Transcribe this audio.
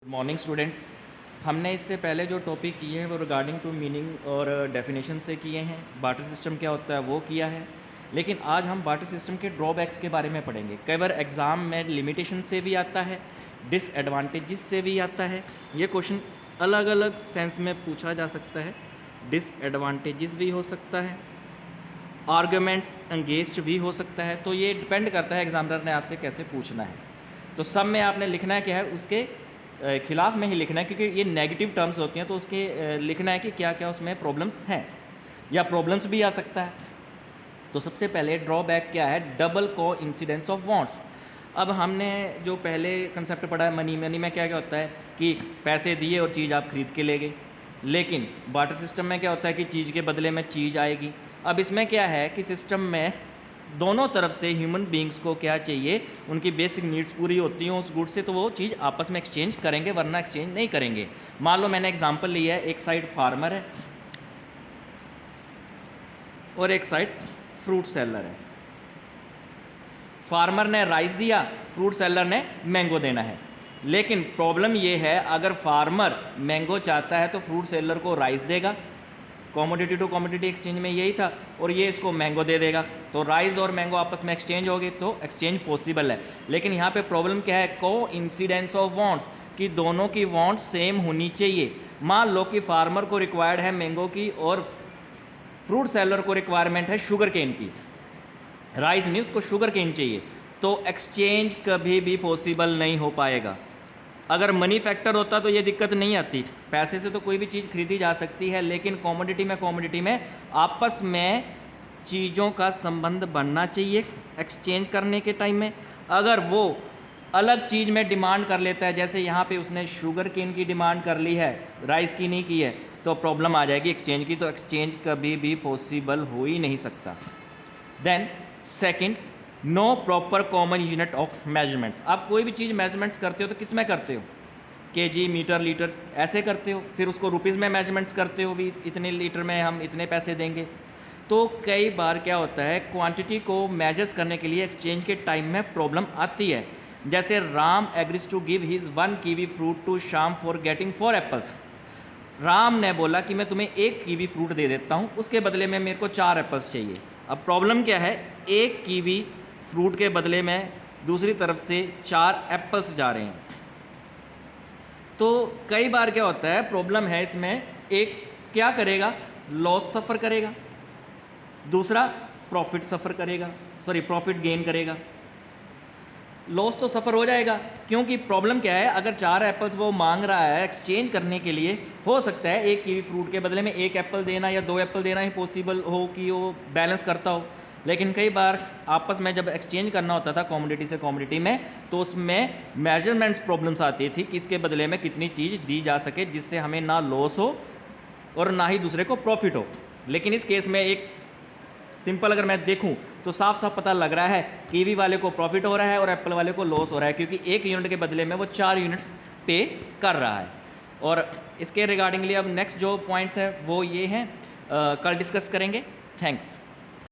Morning students, हमने इससे पहले जो टॉपिक किए हैं वो रिगार्डिंग टू मीनिंग और डेफिनेशन से किए हैं। बार्टर सिस्टम क्या होता है वो किया है, लेकिन आज हम बार्टर सिस्टम के ड्रॉबैक्स के बारे में पढ़ेंगे। कई बार एग्ज़ाम में लिमिटेशन से भी आता है, डिसएडवांटेजेस से भी आता है। ये क्वेश्चन अलग अलग सेंस में पूछा जा सकता है। डिसएडवांटेजेस भी हो सकता है, आर्गूमेंट्स अगेंस्ट भी हो सकता है। तो ये डिपेंड करता है एग्जामिनर ने आपसे कैसे पूछना है। तो सब में आपने लिखना है क्या है, उसके खिलाफ में ही लिखना है, क्योंकि ये नेगेटिव टर्म्स होती हैं तो उसके लिखना है कि क्या क्या उसमें प्रॉब्लम्स हैं या प्रॉब्लम्स भी आ सकता है। तो सबसे पहले ड्रॉबैक क्या है, डबल को इंसिडेंस ऑफ वांट्स। अब हमने जो पहले कंसेप्ट पढ़ा है मनी में क्या क्या होता है कि पैसे दिए और चीज़ आप खरीद के ले गए, लेकिन बार्टर सिस्टम में क्या होता है कि चीज़ के बदले में चीज़ आएगी। अब इसमें क्या है कि सिस्टम में दोनों तरफ से ह्यूमन बींग्स को क्या चाहिए, उनकी बेसिक नीड्स पूरी होती हैं उस गुड से, तो वो चीज़ आपस में एक्सचेंज करेंगे, वरना एक्सचेंज नहीं करेंगे। मान लो मैंने एग्जांपल लिया है, एक साइड फार्मर है और एक साइड फ्रूट सेलर है। फार्मर ने राइस दिया, फ्रूट सेलर ने मैंगो देना है। लेकिन प्रॉब्लम ये है, अगर फार्मर मैंगो चाहता है तो फ्रूट सेलर को राइस देगा, कॉमोडिटी टू कॉमोडिटी एक्सचेंज में यही था, और ये इसको मैंगो दे देगा। तो राइस और मैंगो आपस में एक्सचेंज हो गए, तो एक्सचेंज पॉसिबल है। लेकिन यहाँ पे प्रॉब्लम क्या है, को इंसिडेंस ऑफ वांट्स, कि दोनों की वांट्स सेम होनी चाहिए। मान लो कि फार्मर को रिक्वायर्ड है मैंगो की और फ्रूट सेलर को रिक्वायरमेंट है शुगर केन की, राइस नहीं, उसको शुगर केन चाहिए, तो एक्सचेंज कभी भी पॉसिबल नहीं हो पाएगा। अगर मनी फैक्टर होता तो ये दिक्कत नहीं आती, पैसे से तो कोई भी चीज़ खरीदी जा सकती है, लेकिन कॉमोडिटी में आपस में चीज़ों का संबंध बनना चाहिए एक्सचेंज करने के टाइम में। अगर वो अलग चीज़ में डिमांड कर लेता है, जैसे यहाँ पे उसने शुगर केन की डिमांड कर ली है, राइस की नहीं की है, तो प्रॉब्लम आ जाएगी एक्सचेंज की। तो एक्सचेंज कभी भी पॉसिबल हो ही नहीं सकता। Then second, no proper common unit of measurements. आप कोई भी चीज़ मेजरमेंट्स करते हो तो किस में करते हो, केजी, मीटर, लीटर ऐसे करते हो, फिर उसको रुपीज़ में मेजरमेंट्स करते हो, भी इतने लीटर में हम इतने पैसे देंगे। तो कई बार क्या होता है, क्वांटिटी को मेजर्स करने के लिए एक्सचेंज के टाइम में प्रॉब्लम आती है। जैसे Ram agrees to give his 1 kiwi fruit to Shyam for getting 4 apples. Ram ने बोला कि मैं तुम्हें 1 कीवी फ्रूट दे देता हूँ, उसके बदले में मेरे को 4 एप्पल्स चाहिए। अब प्रॉब्लम क्या है, 1 कीवी फ्रूट के बदले में दूसरी तरफ से 4 एप्पल्स जा रहे हैं। तो कई बार क्या होता है, प्रॉब्लम है इसमें, एक क्या करेगा, लॉस सफ़र करेगा, दूसरा प्रॉफिट सफ़र करेगा, प्रॉफिट गेन करेगा। लॉस तो सफ़र हो जाएगा, क्योंकि प्रॉब्लम क्या है, अगर 4 एप्पल्स वो मांग रहा है एक्सचेंज करने के लिए, हो सकता है 1 कीवी फ्रूट के बदले में 1 एप्पल देना या 2 एप्पल देना ही पॉसिबल हो कि वो बैलेंस करता हो। लेकिन कई बार आपस में जब एक्सचेंज करना होता था कॉमोडिटी से कॉमोडिटी में, तो उसमें मेजरमेंट्स प्रॉब्लम्स आती थी कि इसके बदले में कितनी चीज़ दी जा सके जिससे हमें ना लॉस हो और ना ही दूसरे को प्रॉफिट हो। लेकिन इस केस में एक सिंपल अगर मैं देखूं तो साफ साफ पता लग रहा है कीवी वाले को प्रॉफिट हो रहा है और एप्पल वाले को लॉस हो रहा है, क्योंकि 1 यूनिट के बदले में वो 4 यूनिट्स पे कर रहा है। और इसके रिगार्डिंगली अब नेक्स्ट जो पॉइंट्स है वो ये हैं, कल डिस्कस करेंगे। थैंक्स।